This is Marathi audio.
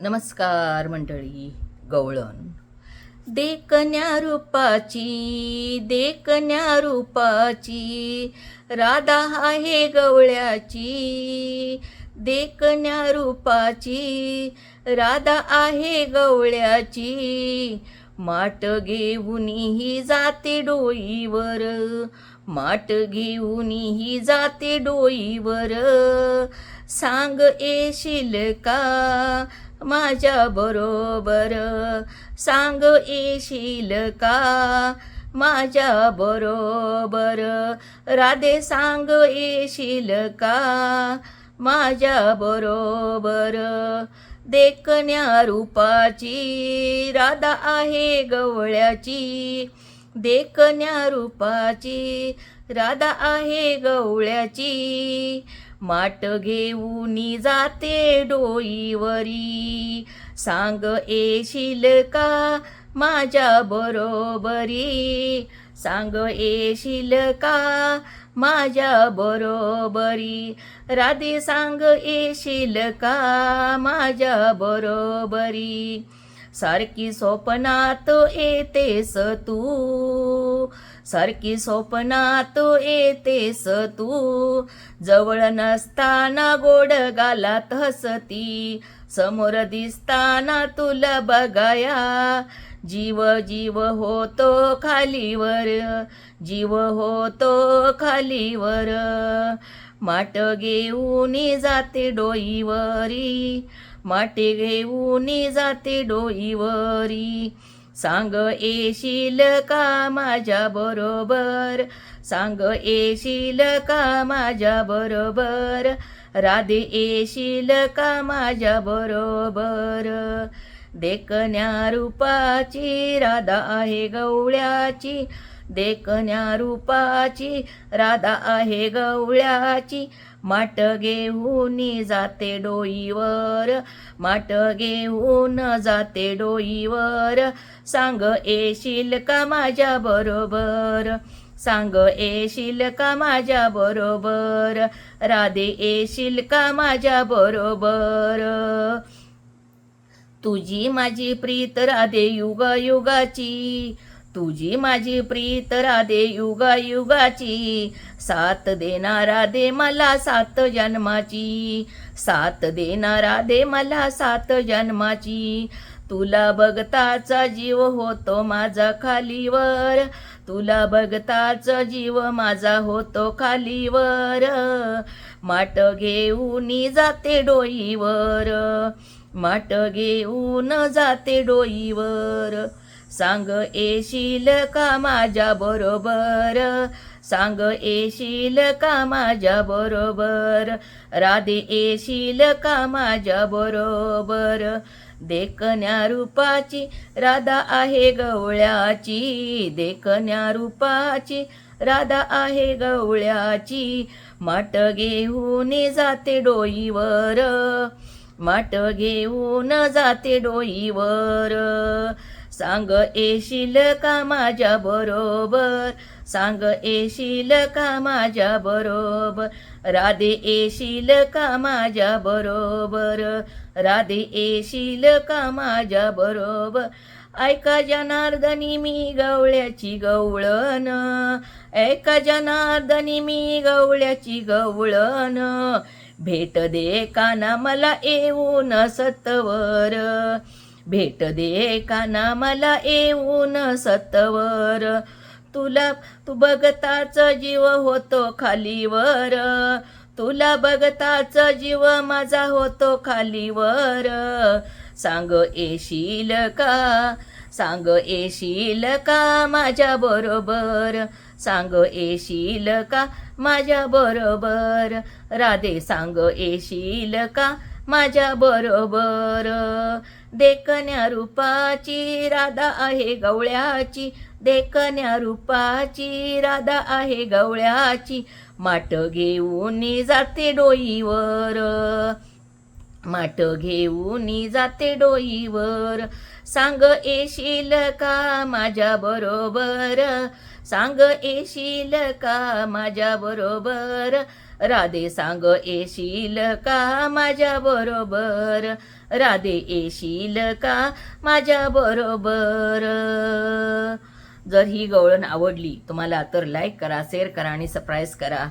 नमस्कार मंडळी. गवळण देखण्या रूपाची, देखण्या रूपाची राधा आहे गवळ्याची. देखण्या रूपाची राधा आहे गवळ्याची. माट घेऊन ही जाते डोईवर, माट घेऊन ही जाते डोईवर. सांग येशील का माझ्या बरोबर, सांग येशील का माझ्या बरोबर. राधे सांग येशील का माझ्या बरोबर. देखण्या रूपाची राधा आहे गवळ्याची. देखण्या रूपाची राधा आहे गवळ्याची. माट घेऊन जाते डोईवरी. सांग येशील का माझ्या बरोबरी, सांग येशील का माझ्या बरोबरी. राधे सांग येशील का माझ्या बरोबरी. सारखी स्वप्नात येतेस तू, सारखी स्वप्नात येतेस तू. जवळ नसताना गोड गालात हसती, समोर दिसताना तुला बघाया जीव जीव होतो खालीवर, जीव होतो खालीवर. माट घेऊन जाते डोईवरी, माटे घेऊन जाते डोईवरी. सांग येशील का माझ्या बरोबर, सांग येशील का माझ्या बरोबर. राधे येशील का माझ्या बरोबर. देखण्या रूपाची राधा आहे गवळ्याची, देखण्या रूपाची राधा आहे गवळ्याची. माट घेऊन जाते डोईवर, माट घेऊन जाते डोईवर. सांग येशील का माझ्या बरोबर, सांग येशील का माझ्या बरोबर. राधे येशील का माझ्या बरोबर. तुझी माझी प्रीत राधे युगायुगाची, तुझी माझी प्रीत राधे युगायुगाची. साथ देणारा दे मला 7 जन्माची, साथ देणारा दे मला 7 जन्माची. तुला बघताचा जीव होतो माझा खालीवर, तुला बघताच जीव माझा होतो खालीवर. माट घेऊन जाते डोईवर, माट घेऊन जाते डोईवर. सांग येशील का माझ्या बरोबर, सांग येशील का माझ्या बरोबर. राधे येशील का माझ्या बरोबर. देखण्या रूपाची राधा आहे गवळ्याची, देखण्या रूपाची राधा आहे गवळ्याची. माट घेऊन जाते डोईवर, माट घेऊन जाते डोईवर. सांग येशील का माझ्या बरोबर, सांग येशील का माझ्या बरोबर. राधे येशील का माझ्या बरोबर, राधे येशील का माझ्या बरोबर. ऐका जनार्दनी मी गवळ्याची गवळण, ऐका जनार्दनी मी गवळ्याची गवळण. भेट दे काना मला येऊन सत्वर, भेट दे काना मला येऊन सत्वर. तुला तू बघताच जीव होतो खालीवर, तुला बघताच जीव माझा होतो खालीवर. सांग येशील का, सांग येशील का माझ्या बरोबर, सांग येशील का माझ्या बरोबर. राधे सांग येशील का माझ्या बरोबर. देखण्या रूपाची राधा आहे गवळ्याची, देखण्या रूपाची राधा आहे गवळ्याची. माट घेऊन जाते डोईवर, माट घेऊन जाते डोईवर. सांग येशील का माझ्या बरोबर, सांग येशील का माझ्या बरोबर. राधे सांग येशील का माझ्या बरोबर, राधे येशील का माझ्या बरोबर. जर ही गवळण आवडली तुम्हाला तर लाईक करा, शेअर करा आणि सबस्क्राईब करा.